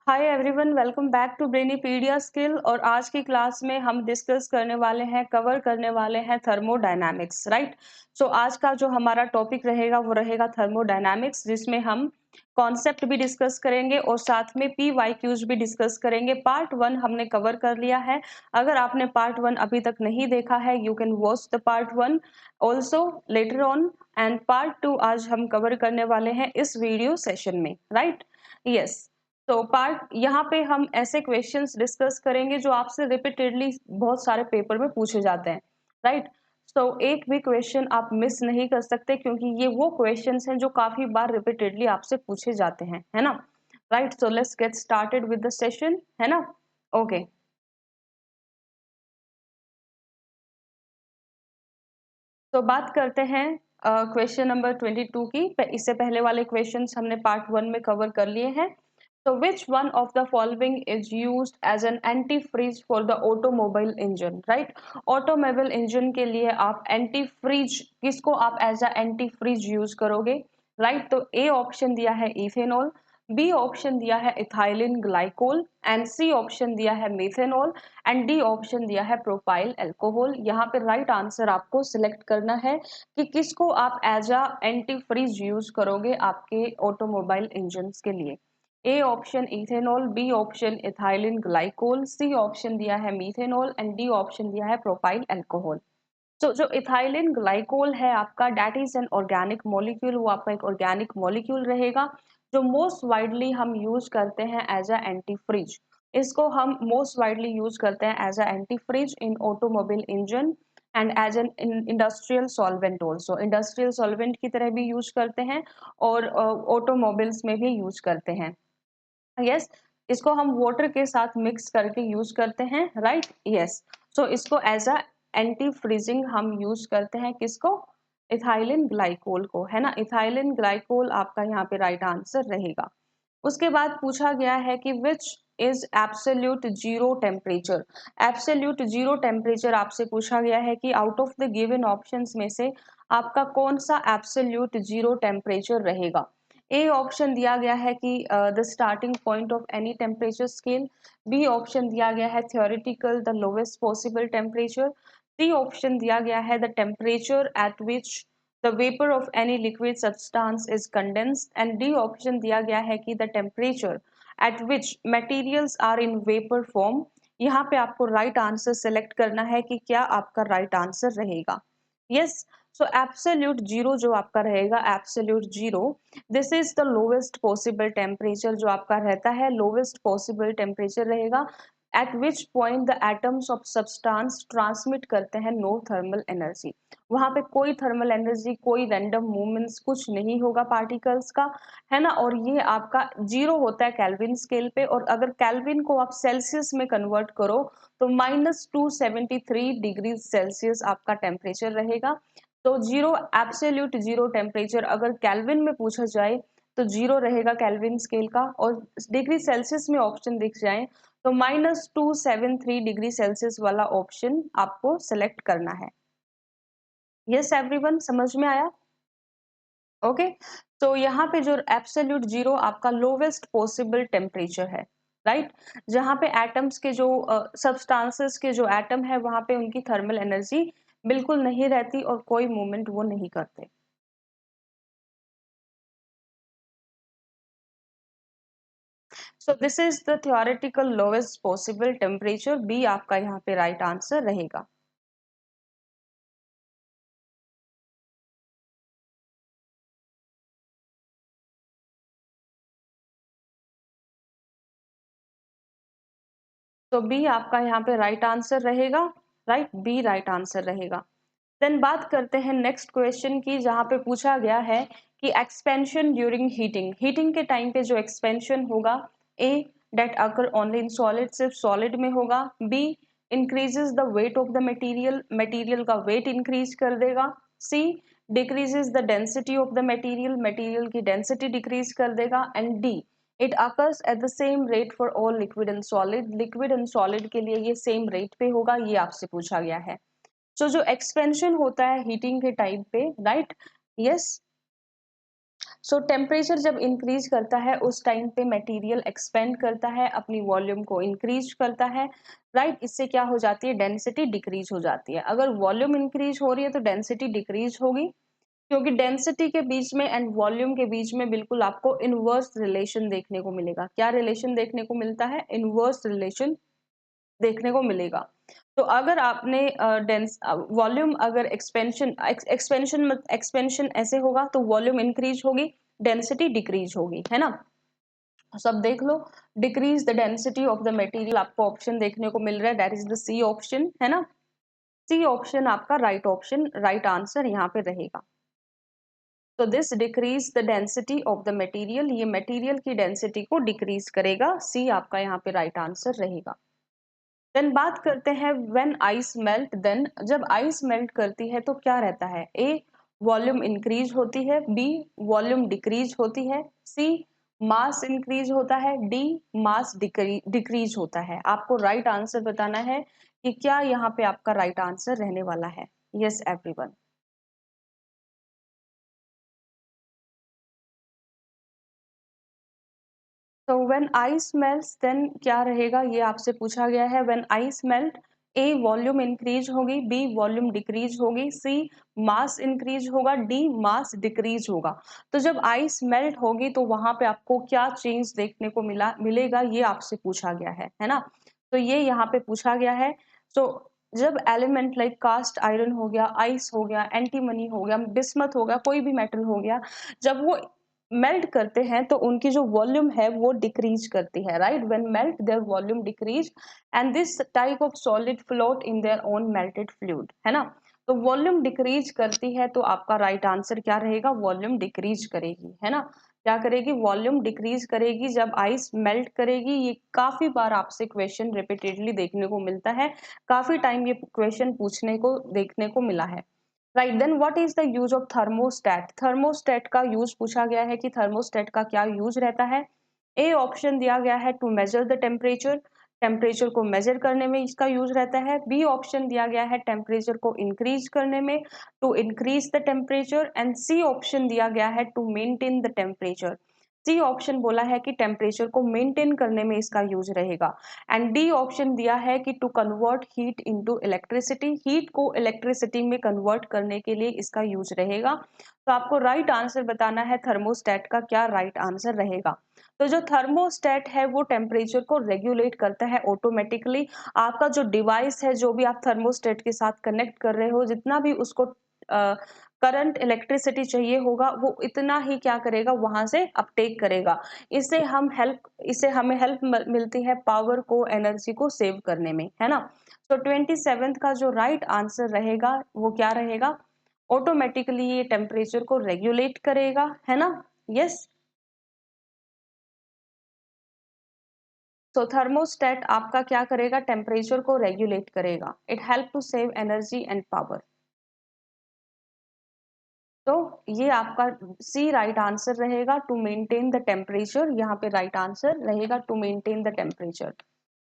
Hi everyone, welcome back to Brainypedia skill. और आज की क्लास में हम डिस्कस करने वाले हैं, कवर करने वाले हैं थर्मोडायनामिक्स, राइट। सो आज का जो हमारा टॉपिक रहेगा वो रहेगा थर्मोडायनामिक्स, जिसमें हम कॉन्सेप्ट भी डिस्कस करेंगे और साथ में पी वाई क्यूज भी डिस्कस करेंगे। पार्ट 1 हमने कवर कर लिया है। अगर आपने पार्ट 1 अभी तक नहीं देखा है, you can watch the part 1 also later on. And part 2 आज हम कवर करने वाले हैं इस वीडियो सेशन में, राइट। यस। तो पार्ट यहाँ पे हम ऐसे क्वेश्चंस डिस्कस करेंगे जो आपसे रिपीटेडली बहुत सारे पेपर में पूछे जाते हैं, राइट। तो एक भी क्वेश्चन आप मिस नहीं कर सकते, क्योंकि ये वो क्वेश्चंस हैं जो काफी बार रिपीटेडली आपसे पूछे जाते हैं, है ना। Right, so let's get started with the session, है ना। ओके, तो बात करते हैं क्वेश्चन नंबर 22 की। इससे पहले वाले क्वेश्चंस हमने पार्ट 1 में कवर कर लिए हैं। So which one of the following is used as an antifreeze for the automobile engine, right? Automobile engine के लिए आप एंटीफ्रीज, किसको आप एज अ एंटीफ्रीज यूज करोगे, राइट। तो ए ऑप्शन दिया है इथेनॉल, बी ऑप्शन दिया है ethylene glycol, and C option दिया है मिथेनॉल, एंड डी ऑप्शन दिया है प्रोपाइल अल्कोहल। यहाँ पे राइट आंसर आपको सिलेक्ट करना है कि किसको आप एज अ एंटीफ्रीज यूज करोगे आपके ऑटोमोबाइल इंजन के लिए। A option ethanol, B option ethylene glycol, C option दिया है मीथेनॉल, एंड डी ऑप्शन दिया है प्रोपाइल अल्कोहल। तो जो इथाइलिन ग्लाइकोल है आपका, that is an organic molecule, वो आपका एक ऑर्गेनिक मॉलिक्यूल रहेगा जो मोस्ट वाइडली हम यूज करते हैं एज अ एंटीफ्रीज। इसको हम मोस्ट वाइडली यूज करते हैं as a antifreeze in automobile engine and as an industrial solvent also. Industrial solvent की तरह भी यूज करते हैं और ऑटोमोबाइल्स में भी यूज करते हैं। यस, इसको हम वाटर के साथ मिक्स करके यूज करते हैं, राइट। यस, सो इसको एज अ एंटी फ्रीजिंग हम यूज करते हैं, किसको, इथाइलिन ग्लाइकोल को, है ना। इथाइलिन ग्लाइकोल आपका यहाँ पे राइट आंसर रहेगा। उसके बाद पूछा गया है कि which is absolute zero temperature. Absolute zero temperature आपसे पूछा गया है कि out of the given options में से आपका कौन सा एब्सोल्यूट जीरो टेम्परेचर रहेगा। ए ऑप्शन दिया गया है कि the starting point of any temperature scale, B option दिया गया है theoretical the lowest possible temperature, C option दिया गया है the temperature at which the vapour of any liquid substance is condensed, and D option दिया गया है कि the temperature at which materials are in vapour form. यहाँ पे आपको राइट आंसर सेलेक्ट करना है कि क्या आपका राइट आंसर रहेगा। यस, सो एब्सोल्यूट जीरो जो आपका रहेगा, absolute zero, this is the lowest possible temperature जो आपका रहता है, लोवेस्ट पॉसिबल टेम्परेचर रहेगा eight which point the atoms of substance transmit करते हैं नो थर्मल एनर्जी। वहां पे कोई थर्मल एनर्जी, कोई रैंडम मूवमेंट्स कुछ नहीं होगा पार्टिकल्स का, है ना। और ये आपका जीरो होता है केल्विन स्केल पे, और अगर केल्विन को आप सेल्सियस में कन्वर्ट करो तो -273 डिग्री सेल्सियस आपका टेम्परेचर रहेगा। तो जीरो, एब्सोल्यूट जीरो टेम्परेचर अगर केल्विन में पूछा जाए तो जीरो रहेगा केल्विन स्केल का, और डिग्री सेल्सियस में ऑप्शन दिख जाए तो -273 डिग्री सेल्सियस वाला ऑप्शन आपको सेलेक्ट करना है। यस एवरीवन, समझ में आया। ओके, तो यहाँ पे जो एब्सोल्यूट जीरो आपका लोवेस्ट पॉसिबल टेम्परेचर है, राइट। जहाँ पे एटम्स के जो सब्सटेंसेस के जो एटम है वहां पे उनकी थर्मल एनर्जी बिल्कुल नहीं रहती और कोई मूवमेंट वो नहीं करते। So this is the theoretical lowest possible temperature, B आपका यहाँ पे राइट आंसर रहेगा। तो बी आपका यहाँ पे राइट आंसर रहेगा, राइट, बी राइट आंसर रहेगा। देन बात करते हैं नेक्स्ट क्वेश्चन की, जहाँ पे पूछा गया है कि एक्सपेंशन ड्यूरिंग हीटिंग, हीटिंग के टाइम पे जो एक्सपेंशन होगा, A that occur only in solid, सिर्फ सॉलिड में होगा, B increases the weight of the material, material का वेट इंक्रीज कर देगा, C decreases the density of the material, material की डेंसिटी डिक्रीज कर देगा, and D it occurs at the same rate for all liquid and solid, liquid and solid के लिए ये same rate पे होगा। ये आपसे पूछा गया है। जो एक्सपेंशन होता है हीटिंग के टाइम पे, राइट। यस, सो टेम्परेचर जब इंक्रीज करता है उस टाइम पे मटेरियल एक्सपेंड करता है, अपनी वॉल्यूम को इंक्रीज करता है, राइट। इससे क्या हो जाती है, डेंसिटी डिक्रीज हो जाती है। अगर वॉल्यूम इंक्रीज हो रही है तो डेंसिटी डिक्रीज होगी, क्योंकि डेंसिटी के बीच में एंड वॉल्यूम के बीच में बिल्कुल आपको इनवर्स रिलेशन देखने को मिलेगा। क्या रिलेशन देखने को मिलता है, इनवर्स रिलेशन देखने को मिलेगा। तो अगर आपने डेंस वॉल्यूम अगर एक्सपेंशन ऐसे होगा तो वॉल्यूम इंक्रीज होगी, डेंसिटी डिक्रीज होगी, है ना। सब देख लो, decrease the density of the material आपको ऑप्शन देखने को मिल रहा है, that is the C option, है ना। सी ऑप्शन आपका राइट ऑप्शन, राइट आंसर यहाँ पे रहेगा। तो this decrease the density of the material, ये मटेरियल की डेंसिटी को डिक्रीज करेगा, सी आपका यहाँ पे राइट आंसर रहेगा। देन बात करते हैं व्हेन आइस मेल्ट, देन जब आइस मेल्ट करती है तो क्या रहता है, ए वॉल्यूम इंक्रीज होती है, बी वॉल्यूम डिक्रीज होती है, सी मास इंक्रीज होता है, डी मास डिक्रीज होता है। आपको राइट आंसर बताना है कि क्या यहाँ पे आपका राइट आंसर रहने वाला है। Yes everyone. तो व्हेन आइस मेल्ट्स देन क्या रहेगा, ये आपसे पूछा गया है। When ice melt, A volume increase होगी, बी वॉल्यूम डिक्रीज होगी, सी मास इंक्रीज होगा, डी मास डिक्रीज होगा। तो जब आइस मेल्ट होगी तो वहां पे आपको क्या चेंज देखने को मिलेगा, ये आपसे पूछा गया है ना। तो ये यहाँ पे पूछा गया है। तो जब एलिमेंट लाइक कास्ट आयरन हो गया, आइस हो गया, एंटीमनी हो गया, बिस्मथ हो गया, कोई भी मेटल हो गया, जब वो मेल्ट करते हैं तो उनकी जो वॉल्यूम है वो डिक्रीज करती है, right. When melt there volume decrease and this type of solid float in their own melted fluid, है ना। तो वॉल्यूम डिक्रीज करती है तो आपका राइट आंसर क्या रहेगा, वॉल्यूम डिक्रीज करेगी, है ना। क्या करेगी, वॉल्यूम डिक्रीज करेगी जब आइस मेल्ट करेगी। ये काफी बार आपसे क्वेश्चन रिपीटेडली देखने को मिलता है, काफी टाइम ये क्वेश्चन पूछने को देखने को मिला है, right. Then what is the use of thermostat, thermostat का यूज पूछा गया है कि थर्मोस्टेट का क्या यूज रहता है। ए ऑप्शन दिया गया है to measure the temperature, temperature को मेजर करने में इसका यूज रहता है। बी ऑप्शन दिया गया है टेम्परेचर को इंक्रीज करने में, to increase the temperature, and C option दिया गया है to maintain the temperature. C option बोला है कि टेम्परेचर को मेंटेन करने में इसका यूज रहेगा, एंड डी ऑप्शन दिया है कि to convert heat into electricity, heat को इलेक्ट्रिसिटी में कन्वर्ट करने के लिए इसका यूज रहेगा। तो आपको राइट आंसर बताना है थर्मोस्टेट का क्या राइट आंसर रहेगा। तो जो थर्मोस्टेट है वो टेम्परेचर को रेगुलेट करता है ऑटोमेटिकली। आपका जो डिवाइस है, जो भी आप थर्मोस्टेट के साथ कनेक्ट कर रहे हो, जितना भी उसको करंट इलेक्ट्रिसिटी चाहिए होगा वो इतना ही क्या करेगा, वहां से अपटेक करेगा। इससे हमें हेल्प मिलती है पावर को, एनर्जी को सेव करने में, है ना। तो 27th का जो राइट आंसर रहेगा वो क्या रहेगा, ऑटोमेटिकली ये टेम्परेचर को रेगुलेट करेगा, है ना। यस। तो थर्मोस्टेट आपका क्या करेगा, टेम्परेचर को रेगुलेट करेगा, it help to save energy and power. तो ये आपका सी राइट आंसर रहेगा, टू मेंटेन द टेम्परेचर, यहाँ पे राइट आंसर रहेगा टू मेंटेन द टेम्परेचर।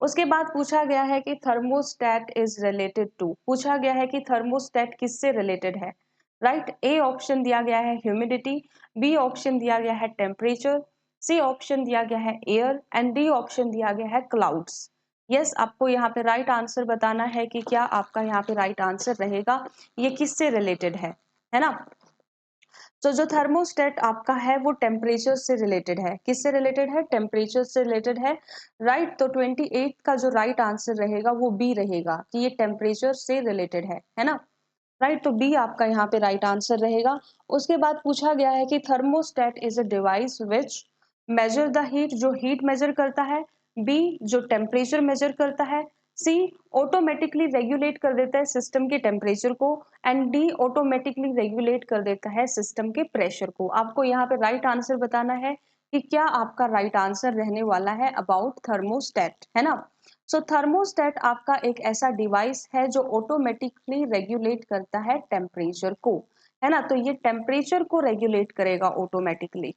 उसके बाद पूछा गया है कि थर्मोस्टेट इज रिलेटेड टू, पूछा गया है कि थर्मोस्टेट किससे रिलेटेड है, राइट। ए ऑप्शन दिया गया है ह्यूमिडिटी, बी ऑप्शन दिया गया है टेम्परेचर, सी ऑप्शन दिया गया है एयर, एंड डी ऑप्शन दिया गया है क्लाउड्स। यस, आपको यहाँ पे राइट आंसर बताना है कि क्या आपका यहाँ पे राइट आंसर रहेगा, ये किससे रिलेटेड है ना। तो जो थर्मोस्टेट आपका है वो टेम्परेचर से रिलेटेड है, किससे रिलेटेड है, टेम्परेचर से रिलेटेड है, राइट। तो 28 का जो राइट आंसर रहेगा वो बी रहेगा कि ये टेम्परेचर से रिलेटेड है ना, राइट। तो बी आपका यहाँ पे राइट आंसर रहेगा। उसके बाद पूछा गया है कि thermostat is a device which measure the heat, जो हीट मेजर करता है, बी जो टेम्परेचर मेजर करता है, सी ऑटोमेटिकली रेगुलेट कर देता है सिस्टम के टेम्परेचर को, एंड डी ऑटोमेटिकली रेगुलेट कर देता है सिस्टम के प्रेशर को। आपको यहाँ पे राइट आंसर बताना है कि क्या आपका राइट आंसर रहने वाला है अबाउट थर्मोस्टेट, है ना। सो थर्मोस्टेट आपका एक ऐसा डिवाइस है जो ऑटोमेटिकली रेगुलेट करता है टेम्परेचर को, है ना। तो ये टेम्परेचर को रेगुलेट करेगा ऑटोमेटिकली।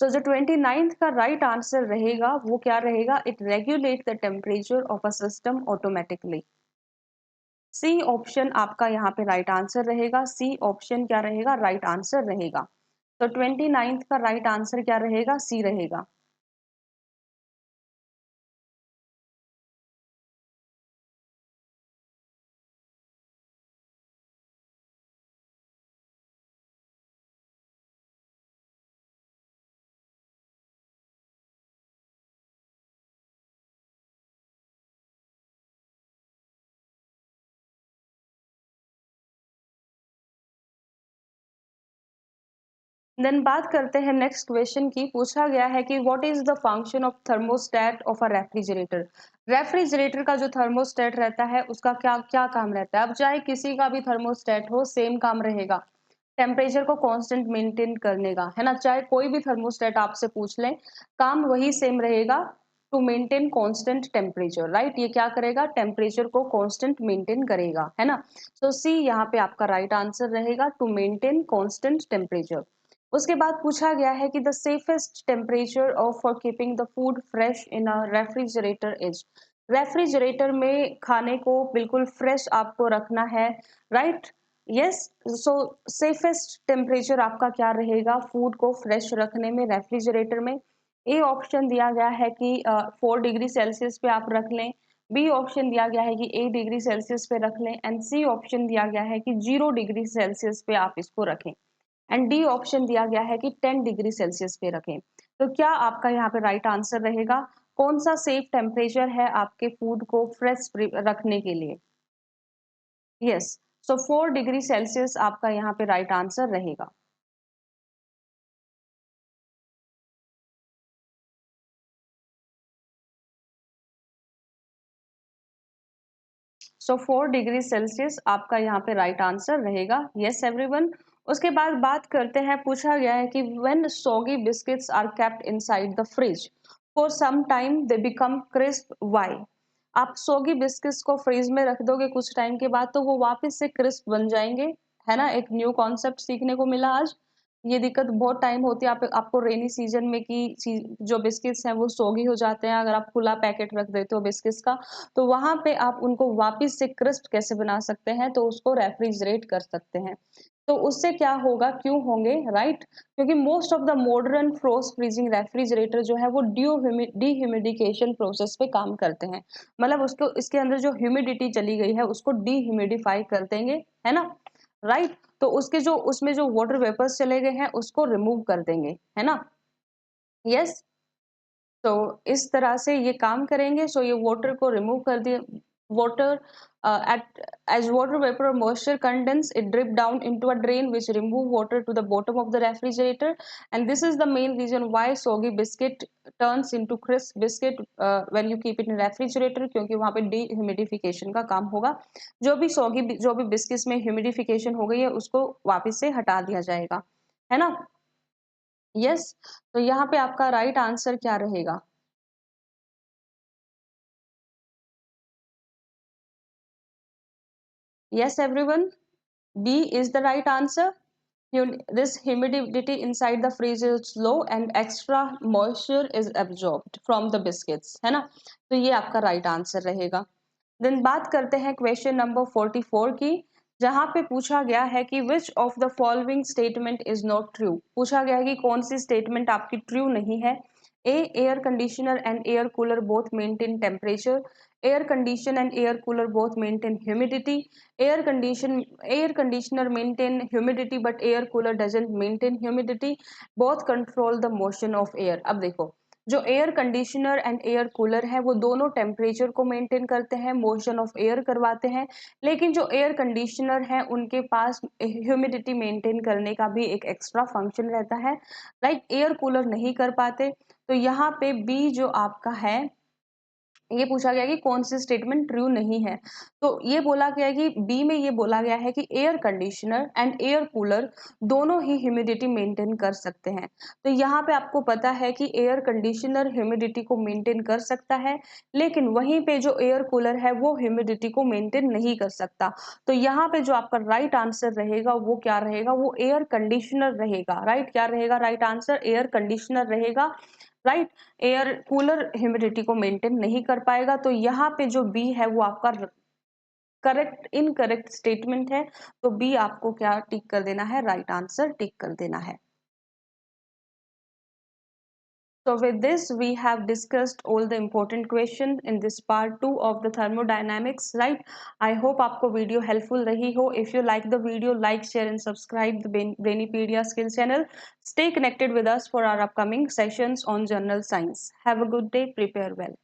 तो जो 29th का राइट आंसर रहेगा वो क्या रहेगा, it regulate the temperature of a system automatically. C option आपका यहाँ पे राइट आंसर रहेगा, सी ऑप्शन क्या रहेगा, राइट आंसर रहेगा। तो 29th का राइट आंसर क्या रहेगा? सी रहेगा। देन बात करते हैं नेक्स्ट क्वेश्चन की। पूछा गया है कि what is the function of thermostat of a refrigerator. Refrigerator का जो थर्मोस्टेट रहता है उसका क्या क्या काम रहता है? अब चाहे किसी का भी थर्मोस्टेट हो, सेम काम रहेगा, टेम्परेचर को कांस्टेंट मेंटेन करने का, है ना। चाहे कोई भी थर्मोस्टेट आपसे पूछ लें, काम वही सेम रहेगा, to maintain constant temperature, right. ये क्या करेगा? टेम्परेचर को कांस्टेंट मेंटेन करेगा, है ना। सो सी यहाँ पे आपका राइट आंसर रहेगा, टू मेंटेन कांस्टेंट टेम्परेचर। उसके बाद पूछा गया है कि the safest temperature of for keeping the food fresh in a refrigerator is. Refrigerator में खाने को बिल्कुल फ्रेश आपको रखना है, राइट। यस। सो सेफेस्ट टेम्परेचर आपका क्या रहेगा फूड को फ्रेश रखने में रेफ्रिजरेटर में? ए ऑप्शन दिया गया है कि 4 डिग्री सेल्सियस पे आप रख लें, बी ऑप्शन दिया गया है कि 8 डिग्री सेल्सियस पे रख लें, एंड सी ऑप्शन दिया गया है कि 0 डिग्री सेल्सियस पे आप इसको रखें, एंड डी ऑप्शन दिया गया है कि 10 डिग्री सेल्सियस पे रखें। तो क्या आपका यहाँ पे राइट आंसर रहेगा? कौन सा सेफ टेम्परेचर है आपके फूड को फ्रेश रखने के लिए? यस। सो 4 डिग्री सेल्सियस आपका यहाँ पे राइट आंसर रहेगा। सो 4 डिग्री सेल्सियस आपका यहाँ पे राइट आंसर रहेगा। Yes everyone. उसके बाद बात करते हैं, पूछा गया है कि when soggy biscuits are kept inside the fridge for some time they become crisp, why. आप सॉगी बिस्किट्स को फ्रिज में रख दोगे कुछ टाइम के बाद तो वो वापस से क्रिस्प बन जाएंगे, है ना। एक न्यू कॉन्सेप्ट सीखने को मिला आज। ये दिक्कत बहुत टाइम होती है आपको रेनी सीजन में कि जो बिस्किट्स हैं वो सोगी हो जाते हैं, अगर आप खुला पैकेट रख देते हो बिस्किट्स का, तो वहां पे आप उनको वापस से क्रिस्प कैसे बना सकते हैं? तो उसको रेफ्रिजरेट कर सकते हैं। तो उससे क्या होगा, क्यों होंगे, राइट। क्योंकि most of the modern frost freezing refrigerator जो है वो डीह्यूमिडिकेशन प्रोसेस पे काम करते हैं। मतलब उसको इसके अंदर जो ह्यूमिडिटी चली गई है उसको डीह्यूमिडिफाई कर देंगे, है ना, राइट। तो उसके जो उसमें जो वाटर वेपर्स चले गए हैं उसको रिमूव कर देंगे, है ना। यस। तो इस तरह से ये काम करेंगे। सो ये वाटर को रिमूव कर दिए। Water at as water vapor or moisture condense, it drip down into a drain which remove water to the bottom of the refrigerator, and this is the main reason why soggy biscuit turns into crisp biscuit when you keep it in refrigerator, क्योंकि वहां पे dehumidification का काम होगा। जो भी biscuits में humidification हो गई है उसको वापस से हटा दिया जाएगा, है ना। यस। तो यहाँ पे आपका राइट आंसर क्या रहेगा? Yes, everyone. B is the right answer. This humidity inside the freezer is low and extra moisture is absorbed from the biscuits, है ना। तो ये आपका right answer रहेगा। देन बात करते हैं क्वेश्चन नंबर 44 की, जहां पे पूछा गया है कि which of the following statement is not true. पूछा गया है कि कौन सी स्टेटमेंट आपकी ट्रू नहीं है। A air conditioner and air cooler both maintain temperature, air condition and air cooler both maintain humidity, air conditioner maintain humidity but air cooler doesn't maintain humidity, both control the motion of air. अब देखो, जो air conditioner and air cooler है वो दोनों temperature को maintain करते हैं, motion of air करवाते हैं, लेकिन जो एयर कंडीशनर है उनके पास ह्यूमिडिटी मेंटेन करने का भी एक एक्स्ट्रा फंक्शन रहता है, लाइक एयर कूलर नहीं कर पाते। तो यहाँ पे बी जो आपका है, ये पूछा गया कि कौन सी स्टेटमेंट ट्रू नहीं है। तो ये बोला गया है कि बी में ये बोला गया है कि air conditioner and air cooler दोनों ही ह्यूमिडिटी मेंटेन कर सकते हैं। तो यहाँ पे आपको पता है कि एयर कंडीशनर ह्यूमिडिटी को मेंटेन कर सकता है, लेकिन वहीं पे जो एयर कूलर है वो ह्यूमिडिटी को मेंटेन नहीं कर सकता। तो यहाँ पे जो आपका राइट आंसर रहेगा वो क्या रहेगा? वो एयर कंडीशनर रहेगा, राइट। क्या रहेगा राइट आंसर? एयर कंडीशनर रहेगा, राइट। एयर कूलर ह्यूमिडिटी को मेंटेन नहीं कर पाएगा। तो यहाँ पे जो बी है वो आपका करेक्ट इनकरेक्ट स्टेटमेंट है। तो बी आपको क्या टिक कर देना है? राइट आंसर टिक कर देना है। So with this, we have discussed all the important questions in this part 2 of the thermodynamics, right? I hope आपको video helpful रही हो. If you like the video, like, share and subscribe the Brainipedia Skills channel. Stay connected with us for our upcoming sessions on general science. Have a good day. Prepare well.